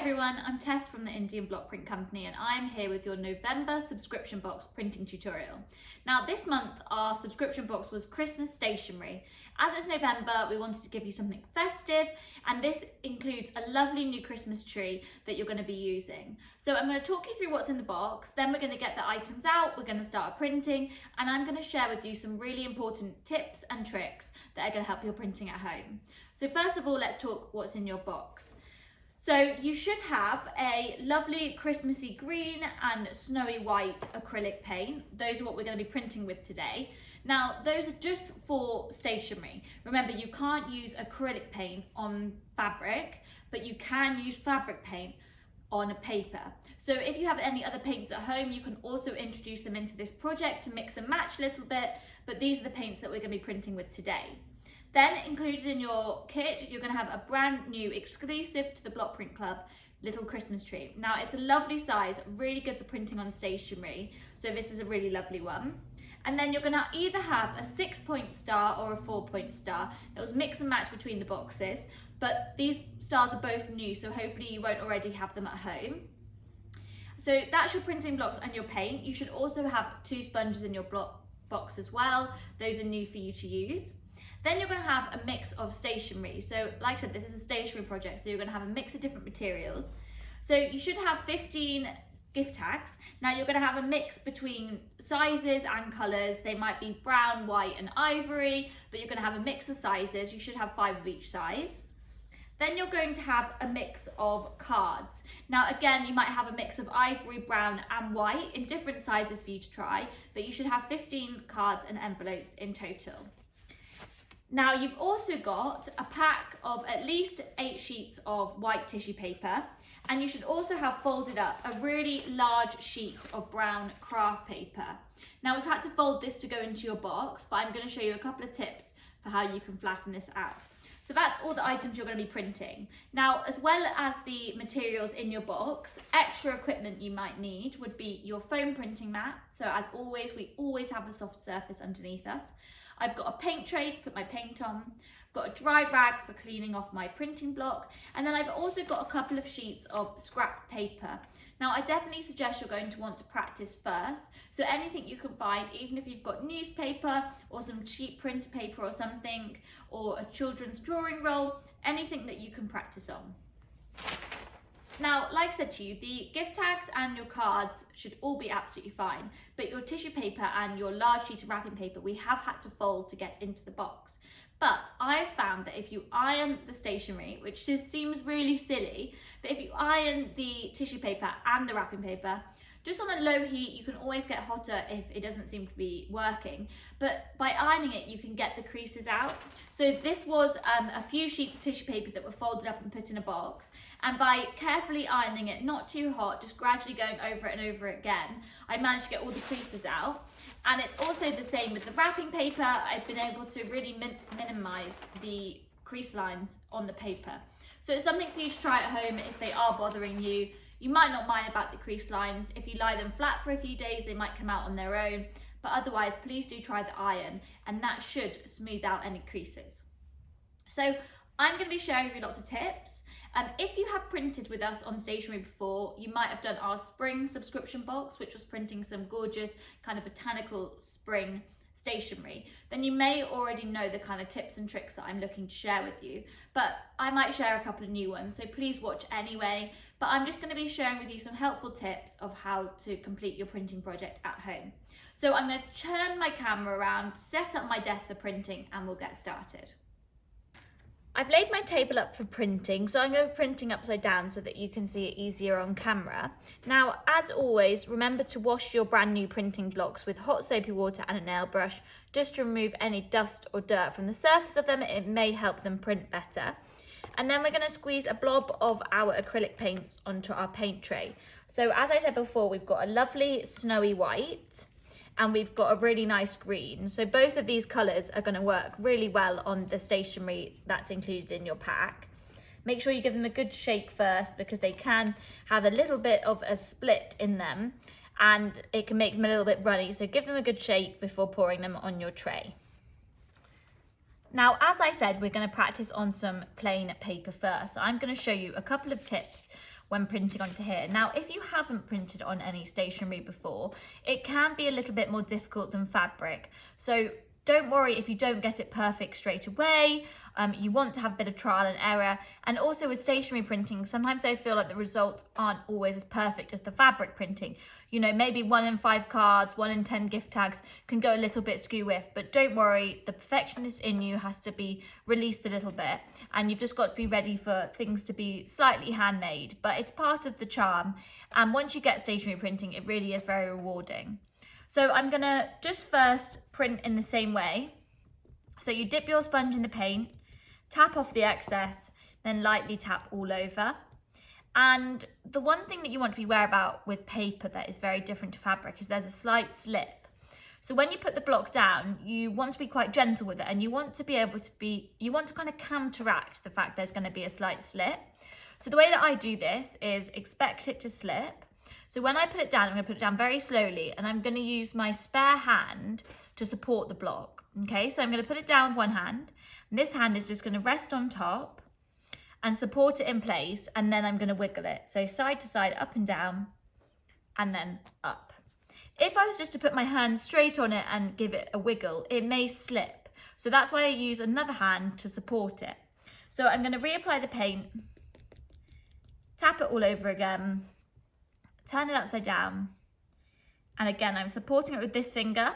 everyone, I'm Tess from the Indian BlockPrint company and I'm here with your November subscription box printing tutorial. Now this month our subscription box was Christmas stationery. As it's November, we wanted to give you something festive, and this includes a lovely new Christmas tree that you're going to be using. So I'm going to talk you through what's in the box, then we're going to get the items out, we're going to start printing, and I'm going to share with you some really important tips and tricks that are going to help your printing at home. So first of all, let's talk what's in your box. So you should have a lovely Christmassy green and snowy white acrylic paint. Those are what we're going to be printing with today. Now, those are just for stationery. Remember, you can't use acrylic paint on fabric, but you can use fabric paint on a paper. So if you have any other paints at home, you can also introduce them into this project to mix and match a little bit, but these are the paints that we're going to be printing with today. Then included in your kit, you're going to have a brand new, exclusive to the BlockPrint Club, little Christmas tree. Now it's a lovely size, really good for printing on stationery, so this is a really lovely one. And then you're going to either have a 6-point star or a 4-point star. It was mix and match between the boxes, but these stars are both new, so hopefully you won't already have them at home. So that's your printing blocks and your paint. You should also have 2 sponges in your block box as well. Those are new for you to use. Then you're going to have a mix of stationery. So like I said, this is a stationery project, so you're going to have a mix of different materials. So you should have 15 gift tags. Now you're going to have a mix between sizes and colours. They might be brown, white and ivory, but you're going to have a mix of sizes. You should have 5 of each size. Then you're going to have a mix of cards. Now again, you might have a mix of ivory, brown and white in different sizes for you to try, but you should have 15 cards and envelopes in total. Now you've also got a pack of at least 8 sheets of white tissue paper, and you should also have folded up a really large sheet of brown craft paper. Now we've had to fold this to go into your box, but I'm going to show you a couple of tips for how you can flatten this out. So that's all the items you're going to be printing. Now, as well as the materials in your box, extra equipment you might need would be your foam printing mat. So as always, we always have a soft surface underneath us. I've got a paint tray to put my paint on, I've got a dry rag for cleaning off my printing block, and then I've also got a couple of sheets of scrap paper. Now I definitely suggest you're going to want to practice first, so anything you can find, even if you've got newspaper or some cheap print paper or something, or a children's drawing roll, anything that you can practice on. Now, like I said to you, the gift tags and your cards should all be absolutely fine, but your tissue paper and your large sheet of wrapping paper, we have had to fold to get into the box. But I've found that if you iron the stationery, which just seems really silly, but if you iron the tissue paper and the wrapping paper, just on a low heat, you can always get hotter if it doesn't seem to be working. But by ironing it, you can get the creases out. So this was a few sheets of tissue paper that were folded up and put in a box. And by carefully ironing it, not too hot, just gradually going over it and over it again, I managed to get all the creases out. And it's also the same with the wrapping paper. I've been able to really minimize the crease lines on the paper. So it's something for you to try at home if they are bothering you. You might not mind about the crease lines. If you lie them flat for a few days, they might come out on their own. But otherwise, please do try the iron, and that should smooth out any creases. So I'm going to be sharing with you lots of tips. If you have printed with us on stationery before, you might have done our spring subscription box, which was printing some gorgeous kind of botanical spring stationery, then you may already know the kind of tips and tricks that I'm looking to share with you, but I might share a couple of new ones, so please watch anyway. But I'm just going to be sharing with you some helpful tips of how to complete your printing project at home. So I'm going to turn my camera around, set up my desk for printing, and we'll get started. I've laid my table up for printing, so I'm going to be printing upside down so that you can see it easier on camera. Now, as always, remember to wash your brand new printing blocks with hot soapy water and a nail brush, just to remove any dust or dirt from the surface of them. It may help them print better. And then we're going to squeeze a blob of our acrylic paints onto our paint tray. So as I said before, we've got a lovely snowy white, and we've got a really nice green. So both of these colours are going to work really well on the stationery that's included in your pack. Make sure you give them a good shake first, because they can have a little bit of a split in them and it can make them a little bit runny. So give them a good shake before pouring them on your tray. Now, as I said, we're going to practice on some plain paper first. So I'm going to show you a couple of tips when printing onto here. Now, if you haven't printed on any stationery before, it can be a little bit more difficult than fabric. So don't worry if you don't get it perfect straight away. You want to have a bit of trial and error. And also with stationery printing, sometimes I feel like the results aren't always as perfect as the fabric printing. You know, maybe 1 in 5 cards, 1 in 10 gift tags can go a little bit skew-whiff, but don't worry, the perfectionist in you has to be released a little bit, and you've just got to be ready for things to be slightly handmade, but it's part of the charm. And once you get stationery printing, it really is very rewarding. So I'm gonna just first print in the same way. So you dip your sponge in the paint, tap off the excess, then lightly tap all over. And the one thing that you want to be aware about with paper that is very different to fabric is there's a slight slip. So when you put the block down, you want to be quite gentle with it, and you want to be able to kind of counteract the fact there's going to be a slight slip. So the way that I do this is expect it to slip. So when I put it down, I'm going to put it down very slowly, and I'm going to use my spare hand to support the block. Okay, so I'm going to put it down with one hand, and this hand is just going to rest on top and support it in place, and then I'm going to wiggle it. So side to side, up and down, and then up. If I was just to put my hand straight on it and give it a wiggle, it may slip. So that's why I use another hand to support it. So I'm going to reapply the paint, tap it all over again, turn it upside down, and again I'm supporting it with this finger,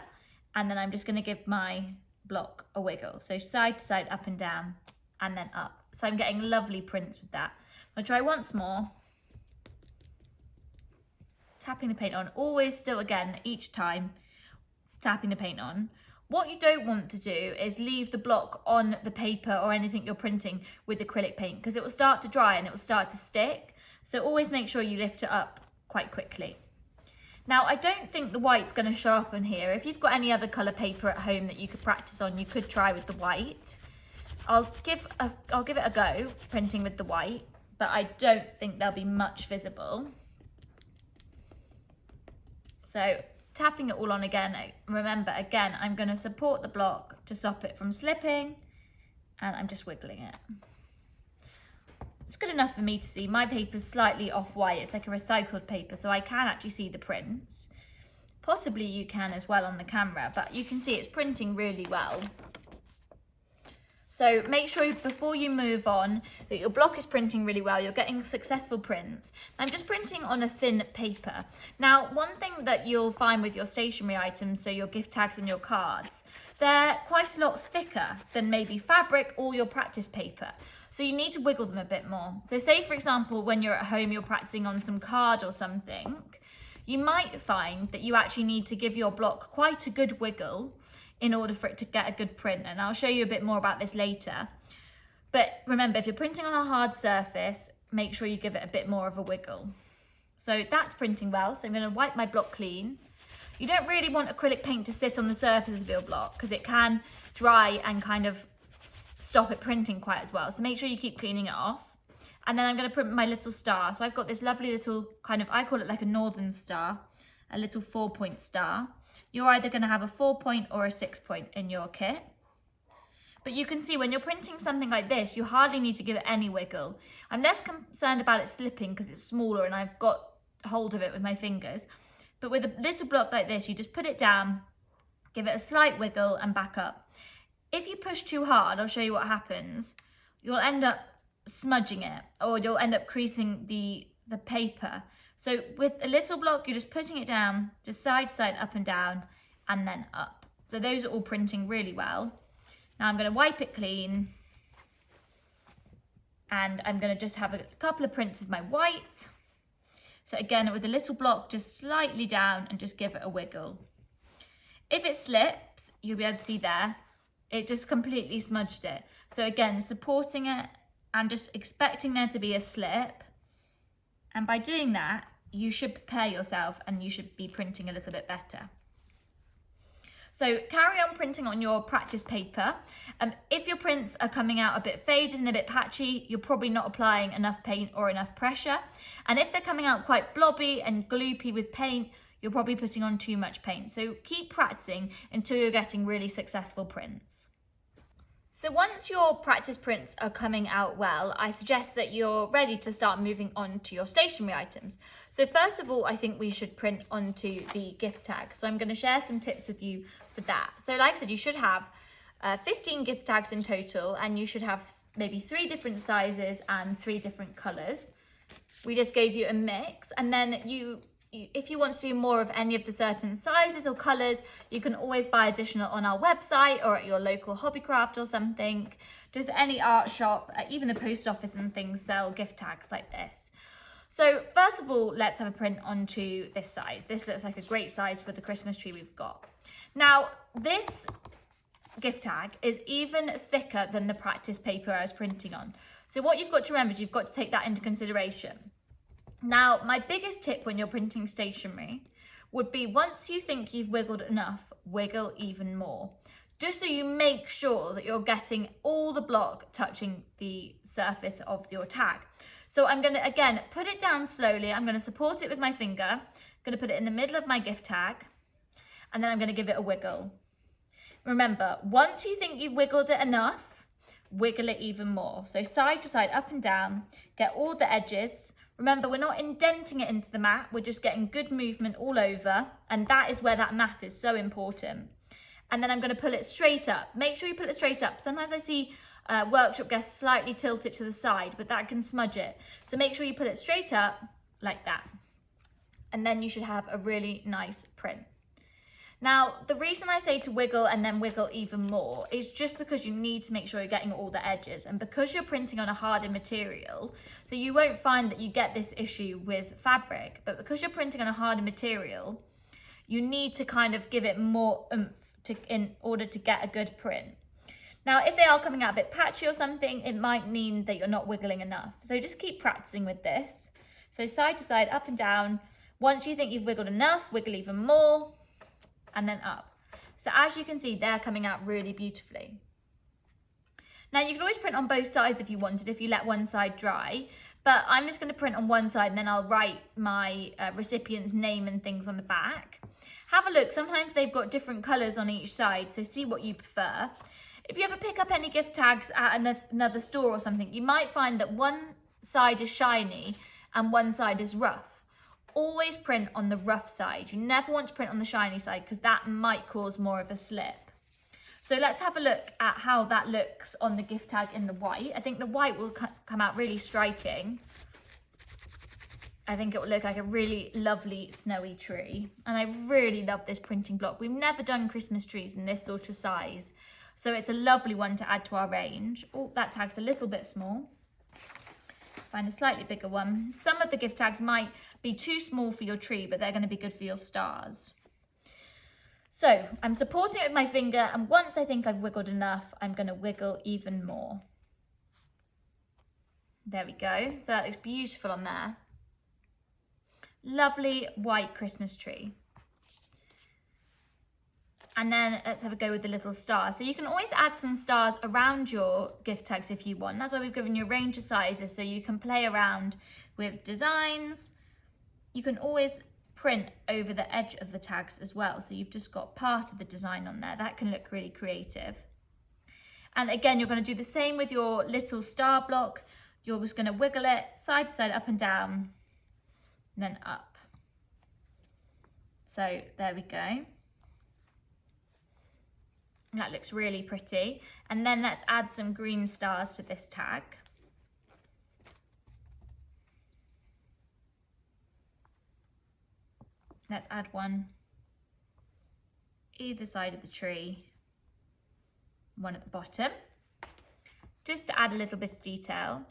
and then I'm just going to give my block a wiggle. So side to side, up and down, and then up. So I'm getting lovely prints with that. I'll try once more. Tapping the paint on, always still again, each time tapping the paint on. What you don't want to do is leave the block on the paper or anything you're printing with acrylic paint, because it will start to dry and it will start to stick. So always make sure you lift it up quite quickly. Now, I don't think the white's going to show up on here. If you've got any other colour paper at home that you could practice on, you could try with the white. I'll give it a go printing with the white, but I don't think there'll be much visible. So tapping it all on again, remember again, I'm going to support the block to stop it from slipping, and I'm just wiggling it. It's good enough for me to see. My paper's slightly off-white, it's like a recycled paper, so I can actually see the prints. Possibly you can as well on the camera, but you can see it's printing really well. So make sure before you move on that your block is printing really well, you're getting successful prints. I'm just printing on a thin paper. Now, one thing that you'll find with your stationery items, so your gift tags and your cards, they're quite a lot thicker than maybe fabric or your practice paper. So you need to wiggle them a bit more. So say, for example, when you're at home, you're practicing on some card or something, you might find that you actually need to give your block quite a good wiggle in order for it to get a good print. And I'll show you a bit more about this later. But remember, if you're printing on a hard surface, make sure you give it a bit more of a wiggle. So that's printing well. So I'm going to wipe my block clean. You don't really want acrylic paint to sit on the surface of your block because it can dry and kind of stop it printing quite as well. So make sure you keep cleaning it off. And then I'm going to print my little star. So I've got this lovely little kind of, I call it like a northern star, a little 4-point star. You're either going to have a 4-point or a 6-point in your kit. But you can see when you're printing something like this, you hardly need to give it any wiggle. I'm less concerned about it slipping because it's smaller and I've got hold of it with my fingers. But with a little block like this, you just put it down, give it a slight wiggle and back up. If you push too hard, I'll show you what happens. You'll end up smudging it, or you'll end up creasing the paper. So with a little block, you're just putting it down, just side to side, up and down, and then up. So those are all printing really well. Now I'm going to wipe it clean, and I'm going to just have a couple of prints with my white. So again, with a little block, just slightly down and just give it a wiggle. If it slips, you'll be able to see there, it just completely smudged it. So again, supporting it and just expecting there to be a slip. And by doing that, you should prepare yourself and you should be printing a little bit better. So carry on printing on your practice paper. If your prints are coming out a bit faded and a bit patchy, you're probably not applying enough paint or enough pressure. And if they're coming out quite blobby and gloopy with paint, you're probably putting on too much paint. So keep practicing until you're getting really successful prints. So once your practice prints are coming out well, I suggest that you're ready to start moving on to your stationery items. So first of all, I think we should print onto the gift tag. So I'm going to share some tips with you for that. So like I said, you should have 15 gift tags in total, and you should have maybe 3 different sizes and 3 different colours. We just gave you a mix, and then if you want to do more of any of the certain sizes or colours, you can always buy additional on our website or at your local hobbycraft or something. Just any art shop, even the post office and things sell gift tags like this. So first of all, let's have a print onto this size. This looks like a great size for the Christmas tree we've got. Now, this gift tag is even thicker than the practice paper I was printing on. So what you've got to remember is you've got to take that into consideration. Now, my biggest tip when you're printing stationery would be, once you think you've wiggled enough, wiggle even more. Just so you make sure that you're getting all the block touching the surface of your tag. So I'm going to, again, put it down slowly. I'm going to support it with my finger. I'm going to put it in the middle of my gift tag, and then I'm going to give it a wiggle. Remember, once you think you've wiggled it enough, wiggle it even more. So side to side, up and down, get all the edges. Remember, we're not indenting it into the mat, we're just getting good movement all over, and that is where that mat is so important. And then I'm going to pull it straight up. Make sure you pull it straight up. Sometimes I see workshop guests slightly tilt it to the side, but that can smudge it. So make sure you pull it straight up like that. And then you should have a really nice print. Now, the reason I say to wiggle and then wiggle even more is just because you need to make sure you're getting all the edges, and because you're printing on a harder material, so you won't find that you get this issue with fabric, but because you're printing on a harder material, you need to kind of give it more oomph in order to get a good print. Now, if they are coming out a bit patchy or something, it might mean that you're not wiggling enough. So just keep practicing with this. So side to side, up and down. Once you think you've wiggled enough, wiggle even more. And then up. So as you can see, they're coming out really beautifully. Now you can always print on both sides if you wanted, if you let one side dry, but I'm just going to print on one side, and then I'll write my recipient's name and things on the back. Have a look, sometimes they've got different colours on each side, so see what you prefer. If you ever pick up any gift tags at another store or something, you might find that one side is shiny and one side is rough. Always print on the rough side. You never want to print on the shiny side, because that might cause more of a slip. So let's have a look at how that looks on the gift tag in the white. I think the white will come out really striking. I think it will look like a really lovely snowy tree. And I really love this printing block. We've never done Christmas trees in this sort of size, so it's a lovely one to add to our range. Oh, that tag's a little bit small. Find a slightly bigger one. Some of the gift tags might be too small for your tree, but they're going to be good for your stars. So I'm supporting it with my finger, and once I think I've wiggled enough, I'm going to wiggle even more. There we go. So that looks beautiful on there. Lovely white Christmas tree. And then let's have a go with the little stars. So you can always add some stars around your gift tags if you want. That's why we've given you a range of sizes, so you can play around with designs. You can always print over the edge of the tags as well, so you've just got part of the design on there. That can look really creative. And again, you're going to do the same with your little star block. You're just going to wiggle it side to side, up and down, and then up. So there we go. That looks really pretty. And then let's add some green stars to this tag. Let's add one either side of the tree, one at the bottom, just to add a little bit of detail.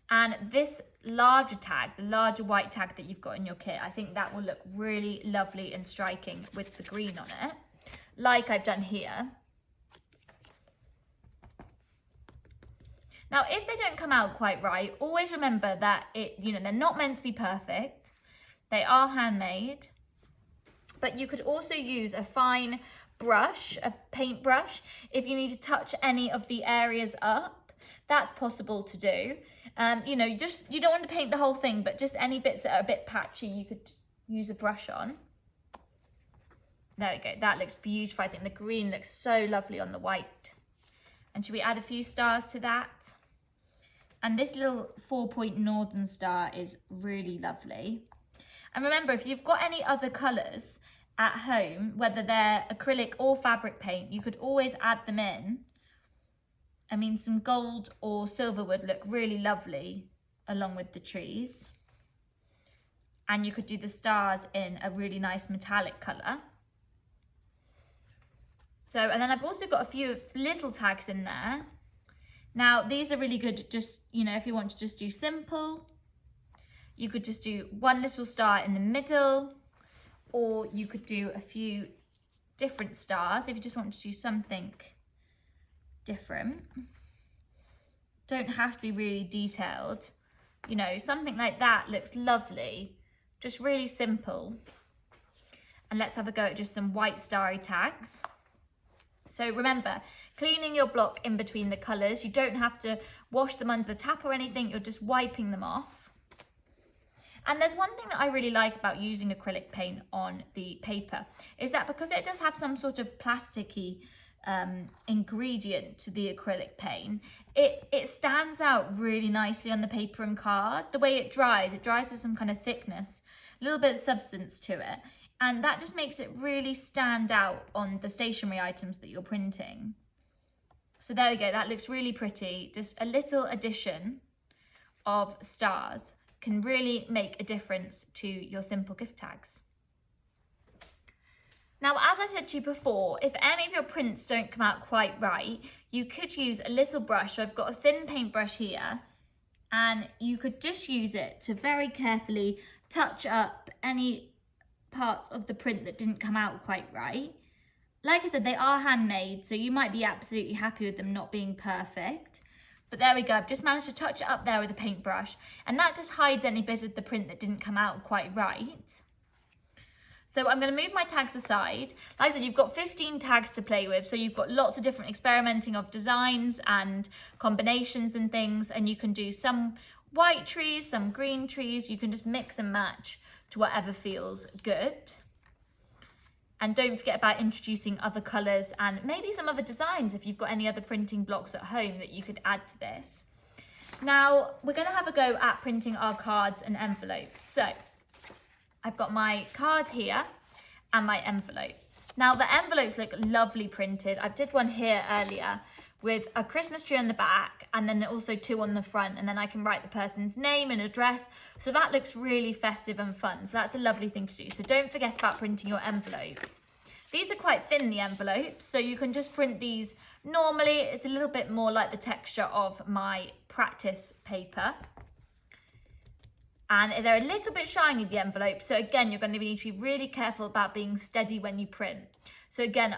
And this larger tag, the larger white tag that you've got in your kit, I think that will look really lovely and striking with the green on it, like I've done here. Now, if they don't come out quite right, always remember that they're not meant to be perfect. They are handmade, but you could also use a fine brush, a paint brush, if you need to touch any of the areas up. That's possible to do. You don't want to paint the whole thing, but just any bits that are a bit patchy, you could use a brush on. There we go. That looks beautiful. I think the green looks so lovely on the white. And should we add a few stars to that? And this little 4-point northern star is really lovely. And remember, if you've got any other colours at home, whether they're acrylic or fabric paint, you could always add them in. I mean, some gold or silver would look really lovely along with the trees. And you could do the stars in a really nice metallic colour. So, and then I've also got a few little tags in there. Now, these are really good, just, you know, if you want to just do simple, you could just do one little star in the middle, or you could do a few different stars if you just want to do something different. Don't have to be really detailed. You know, something like that looks lovely, just really simple. And let's have a go at just some white starry tags. So remember, cleaning your block in between the colours. You don't have to wash them under the tap or anything, you're just wiping them off. And there's one thing that I really like about using acrylic paint on the paper, is that because it does have some sort of plasticky ingredient to the acrylic paint, it stands out really nicely on the paper and card. The way it dries with some kind of thickness, a little bit of substance to it. And that just makes it really stand out on the stationery items that you're printing. So there we go, that looks really pretty. Just a little addition of stars can really make a difference to your simple gift tags. Now, as I said to you before, if any of your prints don't come out quite right, you could use a little brush. So I've got a thin paintbrush here, and you could just use it to very carefully touch up any parts of the print that didn't come out quite right. Like I said, they are handmade, so you might be absolutely happy with them not being perfect. But there we go, I've just managed to touch it up there with a paintbrush, and that just hides any bit of the print that didn't come out quite right. So I'm going to move my tags aside. Like I said, you've got 15 tags to play with, so you've got lots of different experimenting of designs and combinations and things, and you can do some white trees, some green trees. You can just mix and match to whatever feels good. And don't forget about introducing other colours and maybe some other designs if you've got any other printing blocks at home that you could add to this. Now, we're going to have a go at printing our cards and envelopes. So, I've got my card here and my envelope. Now, the envelopes look lovely printed. I did one here earlier with a Christmas tree on the back and then also 2 on the front, and then I can write the person's name and address. So that looks really festive and fun. So that's a lovely thing to do. So don't forget about printing your envelopes. These are quite thin, the envelopes, so you can just print these normally. It's a little bit more like the texture of my practice paper. And they're a little bit shiny, the envelopes. So again, you're going to need to be really careful about being steady when you print. So again,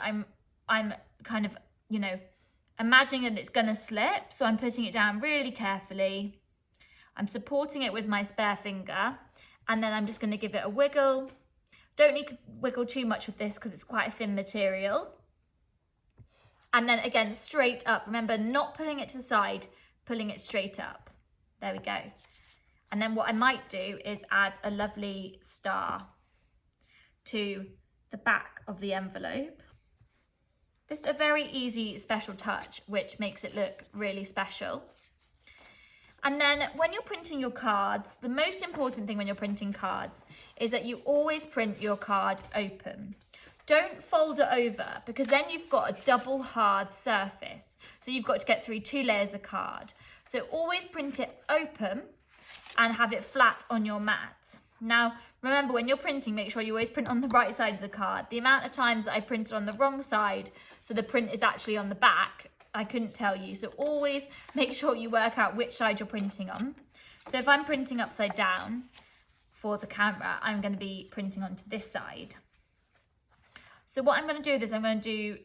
I'm kind of, you know, imagining that it's going to slip, so I'm putting it down really carefully. I'm supporting it with my spare finger, and then I'm just going to give it a wiggle. Don't need to wiggle too much with this because it's quite a thin material. And then again, straight up. Remember, not pulling it to the side, pulling it straight up. There we go. And then what I might do is add a lovely star to the back of the envelope. Just a very easy special touch, which makes it look really special. And then when you're printing your cards, the most important thing when you're printing cards is that you always print your card open. Don't fold it over, because then you've got a double hard surface. So you've got to get through 2 layers of card. So always print it open and have it flat on your mat. Now, remember, when you're printing, make sure you always print on the right side of the card. The amount of times that I printed on the wrong side, so the print is actually on the back, I couldn't tell you. So always make sure you work out which side you're printing on. So if I'm printing upside down for the camera, I'm going to be printing onto this side. So what I'm going to do is I'm going to do,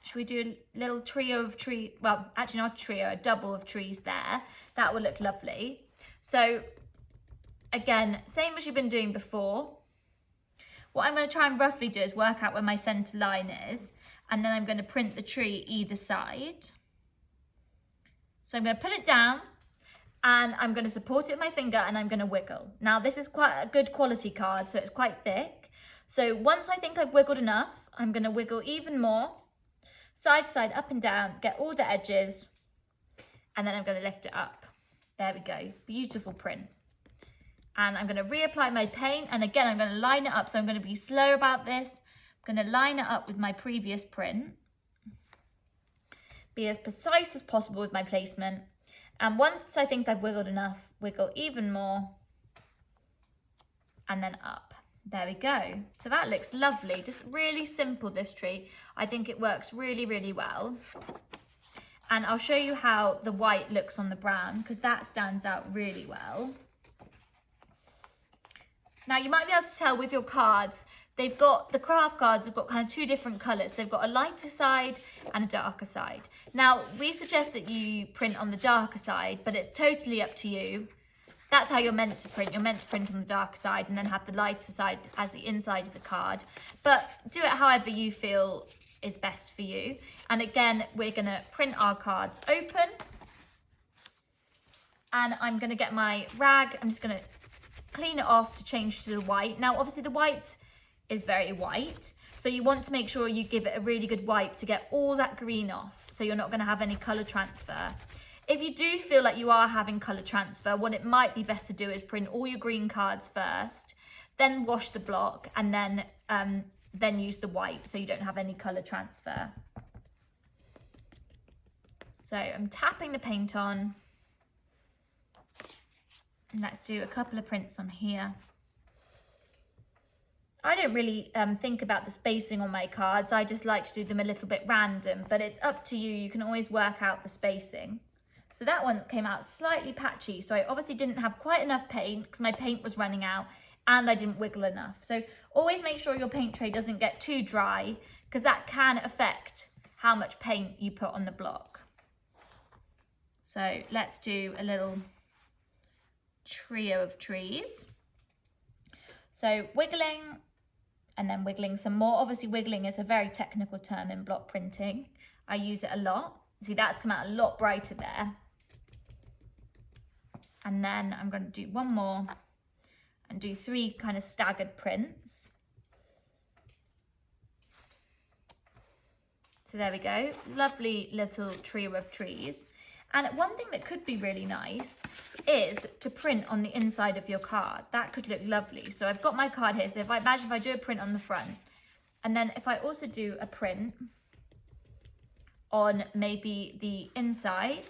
should we do a little trio of trees? Well, actually not a trio, a double of trees there. That will look lovely. So again, same as you've been doing before. What I'm going to try and roughly do is work out where my centre line is, and then I'm going to print the tree either side. So I'm going to put it down, and I'm going to support it with my finger, and I'm going to wiggle. Now this is quite a good quality card, so it's quite thick. So once I think I've wiggled enough, I'm going to wiggle even more. side to side, up and down, get all the edges, and then I'm going to lift it up. There we go, beautiful print. And I'm going to reapply my paint, and again I'm going to line it up, so I'm going to be slow about this. I'm going to line it up with my previous print, be as precise as possible with my placement, and once I think I've wiggled enough, wiggle even more, and then up. There we go. So that looks lovely, just really simple, this tree. I think it works really, really well. And I'll show you how the white looks on the brown, because that stands out really well. Now you might be able to tell with your cards, they've got, the craft cards have got kind of two different colours. They've got a lighter side and a darker side. Now we suggest that you print on the darker side, but it's totally up to you. That's how you're meant to print. You're meant to print on the darker side and then have the lighter side as the inside of the card. But do it however you feel is best for you. And again, we're going to print our cards open. And I'm going to get my rag. I'm just going to clean it off to change to the white. Now, obviously the white is very white. So you want to make sure you give it a really good wipe to get all that green off. So you're not going to have any colour transfer. If you do feel like you are having colour transfer, what it might be best to do is print all your green cards first, then wash the block, and then use the wipe so you don't have any colour transfer. So I'm tapping the paint on, and let's do a couple of prints on here. I don't really think about the spacing on my cards. I just like to do them a little bit random, but it's up to you. You can always work out the spacing. So that one came out slightly patchy. So I obviously didn't have quite enough paint because my paint was running out and I didn't wiggle enough. So always make sure your paint tray doesn't get too dry because that can affect how much paint you put on the block. So let's do a little trio of trees. So wiggling and then wiggling some more. Obviously wiggling is a very technical term in block printing. I use it a lot. See, that's come out a lot brighter there. And then I'm going to do one more and do 3 kind of staggered prints. So there we go, lovely little trio of trees. And one thing that could be really nice is to print on the inside of your card. That could look lovely. So I've got my card here. So if I imagine if I do a print on the front, and then if I also do a print on maybe the inside,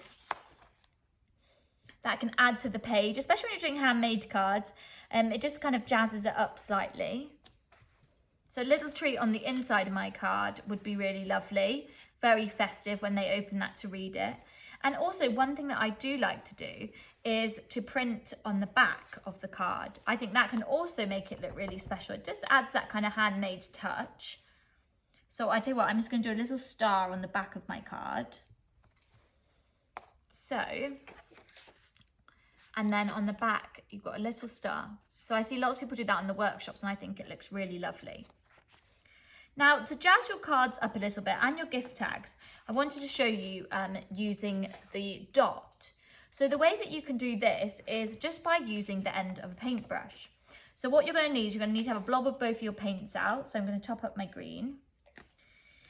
that can add to the page, especially when you're doing handmade cards. It just kind of jazzes it up slightly. So a little treat on the inside of my card would be really lovely, very festive when they open that to read it. And also one thing that I do like to do is to print on the back of the card. I think that can also make it look really special. It just adds that kind of handmade touch. So I tell you what, I'm just going to do a little star on the back of my card. So, and then on the back, you've got a little star. So I see lots of people do that in the workshops and I think it looks really lovely. Now, to jazz your cards up a little bit and your gift tags, I wanted to show you using the dot. So the way that you can do this is just by using the end of a paintbrush. So what you're going to need, you're going to need to have a blob of both your paints out. So I'm going to top up my green.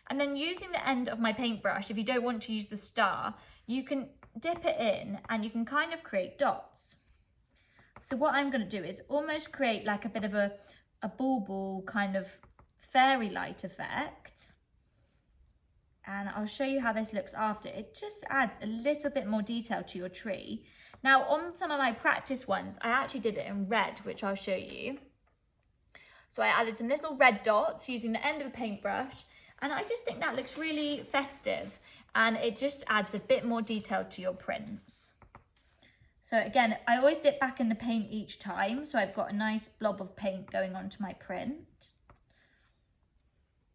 And then using the end of my paintbrush, if you don't want to use the star, you can dip it in and you can kind of create dots. So what I'm going to do is almost create like a bit of a bauble kind of fairy light effect. And I'll show you how this looks after. It just adds a little bit more detail to your tree. Now on some of my practice ones, I actually did it in red, which I'll show you. So I added some little red dots using the end of a paintbrush. And I just think that looks really festive and it just adds a bit more detail to your prints. So again, I always dip back in the paint each time. So I've got a nice blob of paint going onto my print.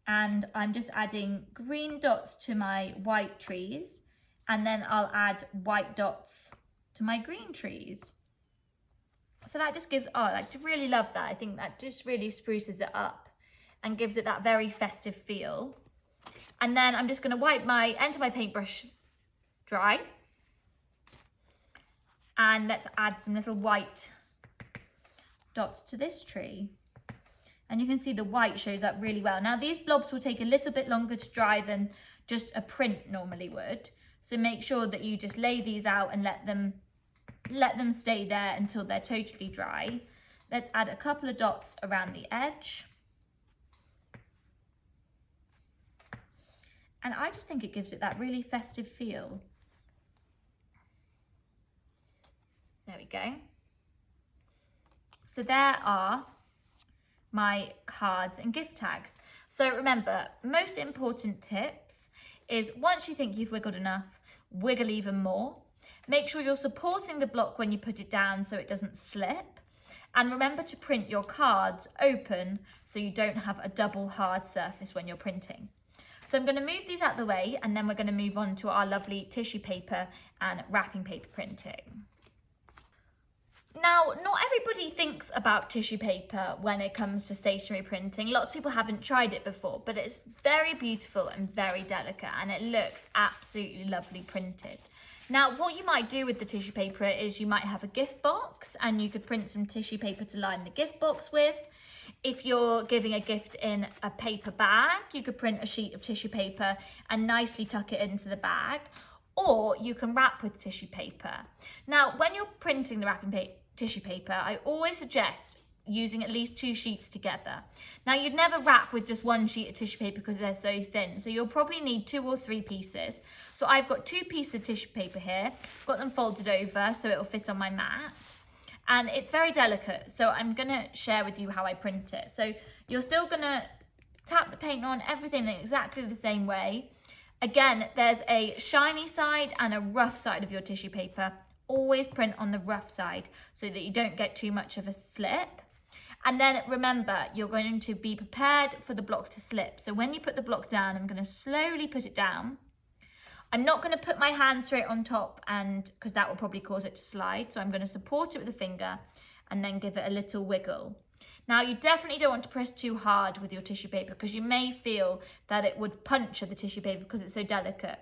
And I'm just adding green dots to my white trees. And then I'll add white dots to my green trees. So that just gives, oh, I really love that. I think that just really spruces it up and gives it that very festive feel. And then I'm just going to wipe my end of my paintbrush dry. And let's add some little white dots to this tree. And you can see the white shows up really well. Now these blobs will take a little bit longer to dry than just a print normally would. So make sure that you just lay these out and let them stay there until they're totally dry. Let's add a couple of dots around the edge. And I just think it gives it that really festive feel. There we go. So there are my cards and gift tags. So remember, most important tips is once you think you've wiggled enough, wiggle even more. Make sure you're supporting the block when you put it down so it doesn't slip. And remember to print your cards open so you don't have a double hard surface when you're printing. So I'm going to move these out of the way, and then we're going to move on to our lovely tissue paper and wrapping paper printing. Now, not everybody thinks about tissue paper when it comes to stationery printing. Lots of people haven't tried it before, but it's very beautiful and very delicate, and it looks absolutely lovely printed. Now, what you might do with the tissue paper is you might have a gift box, and you could print some tissue paper to line the gift box with. If you're giving a gift in a paper bag, you could print a sheet of tissue paper and nicely tuck it into the bag, or you can wrap with tissue paper. Now, when you're printing the tissue paper, I always suggest using at least 2 sheets together. Now, you'd never wrap with just 1 sheet of tissue paper because they're so thin, so you'll probably need 2 or 3 pieces. So I've got 2 pieces of tissue paper here, got them folded over so it'll fit on my mat. And it's very delicate, so I'm gonna share with you how I print it. So you're still gonna tap the paint on, everything in exactly the same way. Again, there's a shiny side and a rough side of your tissue paper. Always print on the rough side so that you don't get too much of a slip. And then remember, you're going to be prepared for the block to slip. So when you put the block down, I'm gonna slowly put it down. I'm not going to put my hand straight on top, and because that will probably cause it to slide. So I'm going to support it with a finger and then give it a little wiggle. Now, you definitely don't want to press too hard with your tissue paper because you may feel that it would puncture the tissue paper because it's so delicate.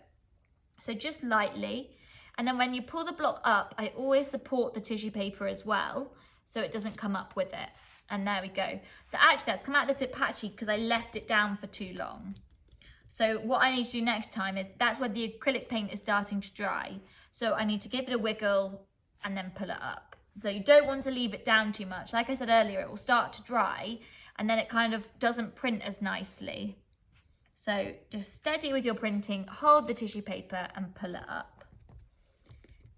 So just lightly. And then when you pull the block up, I always support the tissue paper as well so it doesn't come up with it. And there we go. So actually that's come out a little bit patchy because I left it down for too long. So what I need to do next time is, that's where the acrylic paint is starting to dry. So I need to give it a wiggle and then pull it up. So you don't want to leave it down too much. Like I said earlier, it will start to dry and then it kind of doesn't print as nicely. So just steady with your printing, hold the tissue paper and pull it up.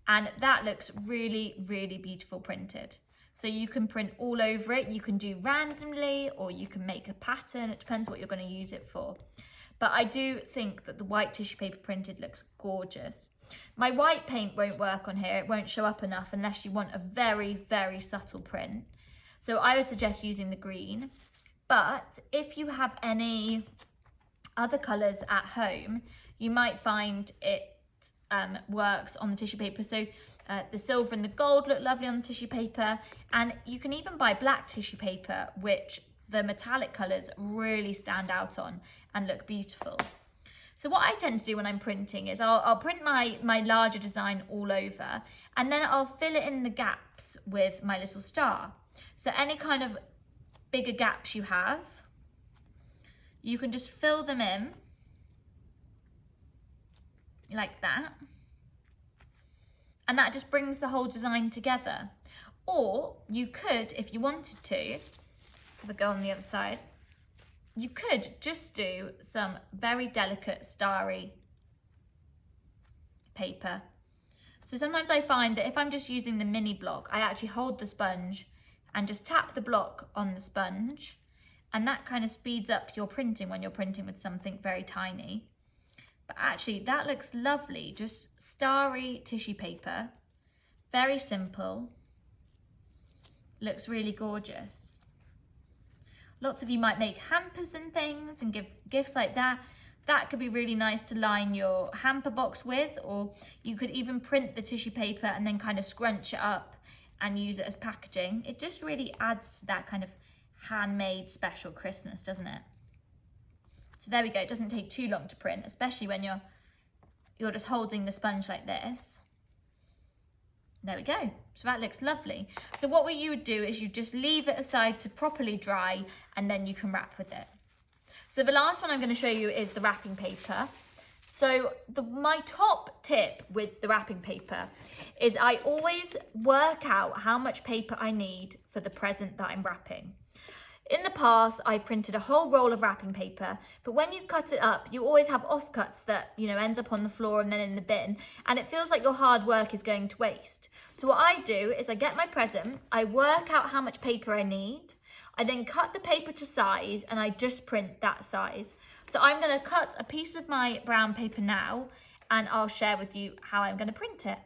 And that looks really, really beautiful printed. So you can print all over it. You can do randomly or you can make a pattern. It depends what you're going to use it for. But I do think that the white tissue paper printed looks gorgeous. My white paint won't work on here. It won't show up enough unless you want a very, very subtle print. So I would suggest using the green. But if you have any other colours at home, you might find it works on the tissue paper. So the silver and the gold look lovely on the tissue paper. And you can even buy black tissue paper, which the metallic colours really stand out on and look beautiful. So what I tend to do when I'm printing is I'll print my larger design all over, and then I'll fill it in the gaps with my little star. So any kind of bigger gaps you have, you can just fill them in like that. And that just brings the whole design together. Or you could, if you wanted to, if I go on the other side, you could just do some very delicate starry paper. So sometimes I find that if I'm just using the mini block, I actually hold the sponge and just tap the block on the sponge, and that kind of speeds up your printing when you're printing with something very tiny. But actually that looks lovely, just starry tissue paper, very simple, looks really gorgeous. Lots of you might make hampers and things and give gifts like that. That could be really nice to line your hamper box with, or you could even print the tissue paper and then kind of scrunch it up and use it as packaging. It just really adds to that kind of handmade special Christmas, doesn't it? So there we go. It doesn't take too long to print, especially when you're just holding the sponge like this. There we go. So that looks lovely. So what you would do is you just leave it aside to properly dry, and then you can wrap with it. So the last one I'm going to show you is the wrapping paper. So my top tip with the wrapping paper is I always work out how much paper I need for the present that I'm wrapping. In the past, I printed a whole roll of wrapping paper, but when you cut it up, you always have offcuts that, end up on the floor and then in the bin, and it feels like your hard work is going to waste. So what I do is I get my present, I work out how much paper I need, I then cut the paper to size, and I just print that size. So I'm going to cut a piece of my brown paper now, and I'll share with you how I'm going to print it.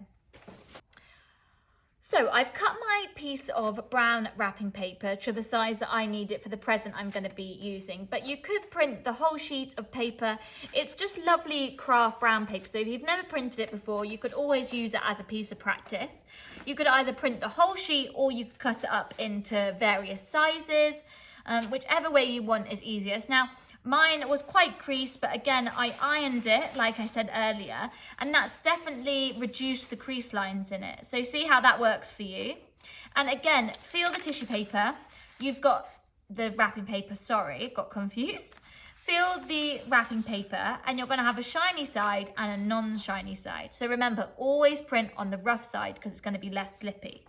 So I've cut my piece of brown wrapping paper to the size that I need it for the present I'm going to be using, but you could print the whole sheet of paper. It's just lovely craft brown paper, so if you've never printed it before, you could always use it as a piece of practice. You could either print the whole sheet or you could cut it up into various sizes, whichever way you want is easiest. Now, mine was quite creased, but again, I ironed it, like I said earlier, and that's definitely reduced the crease lines in it. So see how that works for you. And again, feel the tissue paper. You've got the wrapping paper, sorry, got confused. Feel the wrapping paper, and you're gonna have a shiny side and a non-shiny side. So remember, always print on the rough side because it's gonna be less slippy.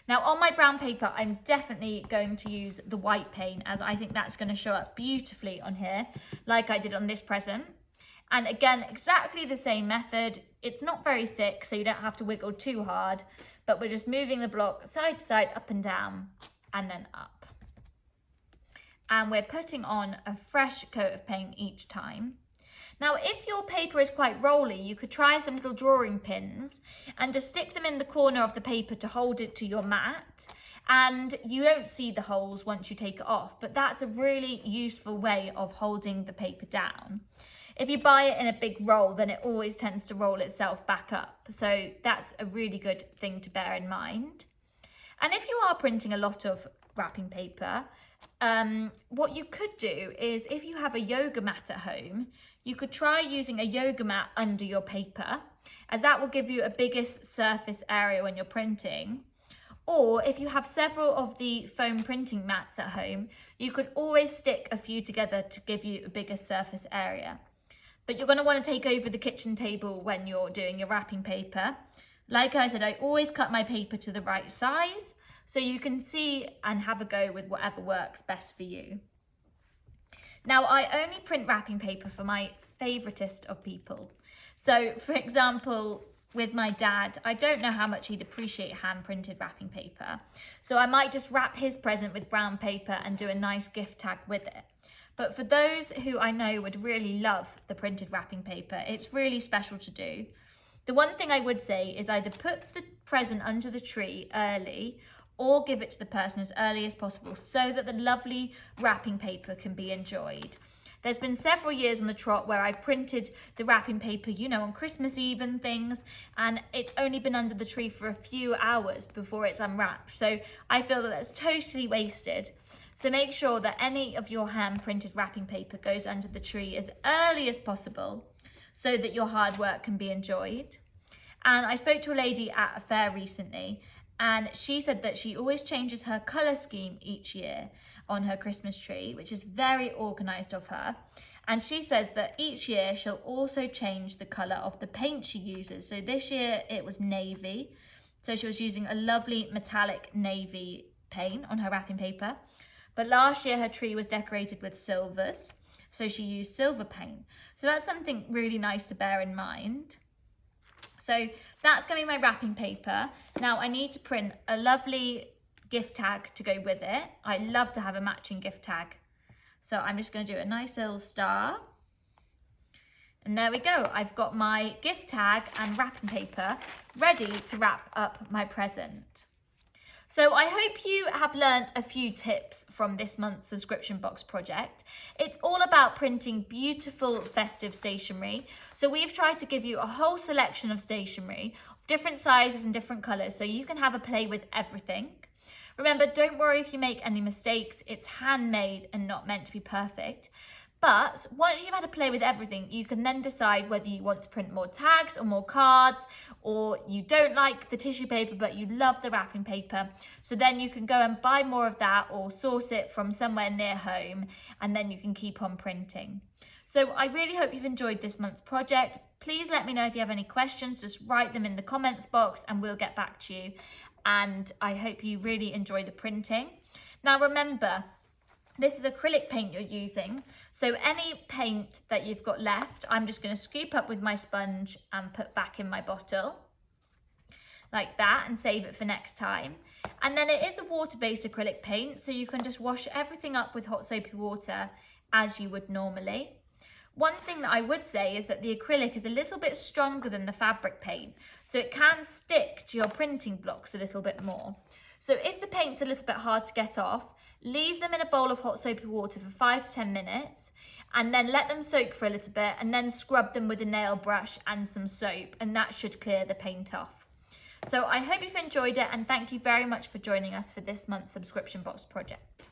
Now on my brown paper, I'm definitely going to use the white paint, as I think that's going to show up beautifully on here, like I did on this present. And again, exactly the same method. It's not very thick, so you don't have to wiggle too hard, but we're just moving the block side to side, up and down, and then up. And we're putting on a fresh coat of paint each time. Now, if your paper is quite rolly, you could try some little drawing pins and just stick them in the corner of the paper to hold it to your mat. And you don't see the holes once you take it off, but that's a really useful way of holding the paper down. If you buy it in a big roll, then it always tends to roll itself back up. So that's a really good thing to bear in mind. And if you are printing a lot of wrapping paper, what you could do is, if you have a yoga mat at home, you could try using a yoga mat under your paper, as that will give you a biggest surface area when you're printing. Or if you have several of the foam printing mats at home, you could always stick a few together to give you a bigger surface area. But you're going to want to take over the kitchen table when you're doing your wrapping paper. Like I said, I always cut my paper to the right size, so you can see and have a go with whatever works best for you. Now, I only print wrapping paper for my favoritist of people. So, for example, with my dad, I don't know how much he'd appreciate hand-printed wrapping paper. So I might just wrap his present with brown paper and do a nice gift tag with it. But for those who I know would really love the printed wrapping paper, it's really special to do. The one thing I would say is either put the present under the tree early, or give it to the person as early as possible so that the lovely wrapping paper can be enjoyed. There's been several years on the trot where I've printed the wrapping paper, on Christmas Eve and things, and it's only been under the tree for a few hours before it's unwrapped. So I feel that that's totally wasted. So make sure that any of your hand printed wrapping paper goes under the tree as early as possible so that your hard work can be enjoyed. And I spoke to a lady at a fair recently, and she said that she always changes her colour scheme each year on her Christmas tree, which is very organised of her. And she says that each year she'll also change the colour of the paint she uses. So this year it was navy. So she was using a lovely metallic navy paint on her wrapping paper. But last year her tree was decorated with silvers, so she used silver paint. So that's something really nice to bear in mind. So that's going to be my wrapping paper. Now I need to print a lovely gift tag to go with it. I love to have a matching gift tag. So I'm just going to do a nice little star. And there we go. I've got my gift tag and wrapping paper ready to wrap up my present. So I hope you have learnt a few tips from this month's subscription box project. It's all about printing beautiful festive stationery. So we've tried to give you a whole selection of stationery of different sizes and different colours so you can have a play with everything. Remember, don't worry if you make any mistakes. It's handmade and not meant to be perfect. But once you've had a play with everything, you can then decide whether you want to print more tags or more cards, or you don't like the tissue paper but you love the wrapping paper. So then you can go and buy more of that or source it from somewhere near home, and then you can keep on printing. So I really hope you've enjoyed this month's project. Please let me know if you have any questions, just write them in the comments box and we'll get back to you. And I hope you really enjoy the printing. Now remember, this is acrylic paint you're using, so any paint that you've got left, I'm just going to scoop up with my sponge and put back in my bottle, like that, and save it for next time. And then it is a water-based acrylic paint, so you can just wash everything up with hot soapy water as you would normally. One thing that I would say is that the acrylic is a little bit stronger than the fabric paint, so it can stick to your printing blocks a little bit more. So if the paint's a little bit hard to get off, leave them in a bowl of hot soapy water for 5 to 10 minutes and then let them soak for a little bit and then scrub them with a nail brush and some soap, and that should clear the paint off. So I hope you've enjoyed it and thank you very much for joining us for this month's subscription box project.